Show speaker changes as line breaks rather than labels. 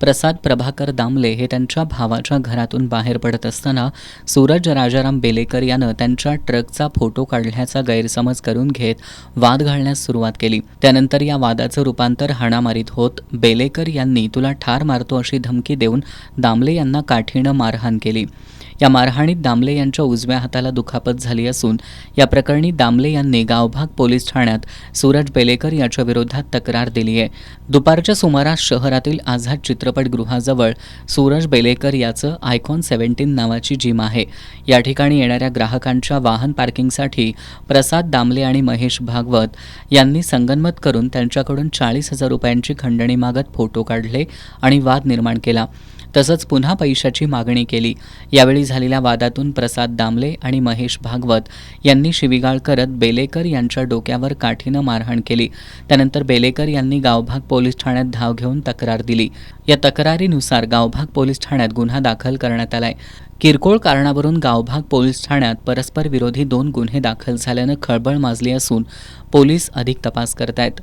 प्रसाद प्रभाकर दामले हे त्यांच्या भावाच्या घरातून बाहेर पडत असताना सूरज राजाराम बेलेकर यानं त्यांच्या ट्रकचा फोटो काढल्याचा गैरसमज करून घेत वाद घालण्यास सुरुवात केली। त्यानंतर या वादाचं रूपांतर हाणामारीत होत बेलेकर यांनी तुला ठार मारतो अशी धमकी देऊन दामले यांना काठीनं मारहाण केली। या मारहाणीत दामले यांच्या उजव्या हाताला दुखापत झाली असून या प्रकरणी दामले यांनी गावभाग पोलीस ठाण्यात सूरज बेलेकर याच्या विरोधात तक्रार दिली आहे। दुपारच्या सुमारास शहरातील आझाद चित्रपटगृहाजवळ सूरज बेलेकर याचं आयकॉन 17 नावाची जिम आहे। या ठिकाणी येणाऱ्या ग्राहकांच्या वाहन पार्किंगसाठी प्रसाद दामले आणि महेश भागवत यांनी संगनमत करून त्यांच्याकडून 40,000 रुपयांची खंडणी मागत फोटो काढले आणि वाद निर्माण केला। तसंच पुन्हा पैशाची मागणी केली। यावेळी झालेल्या वादातून प्रसाद दामले आणि महेश भागवत यांनी शिवीगाळ करत बेलेकर यांच्या डोक्यावर काठीनं मारहाण केली। त्यानंतर बेलेकर यांनी गावभाग पोलीस ठाण्यात धाव घेऊन तक्रार दिली। या तक्रारीनुसार गावभाग पोलीस ठाण्यात गुन्हा दाखल करण्यात आलाय। किरकोळ कारणावरून गावभाग पोलीस ठाण्यात परस्पर विरोधी 2 गुन्हे दाखल झाल्यानं खळबळ माजली असून पोलीस अधिक तपास करतायत।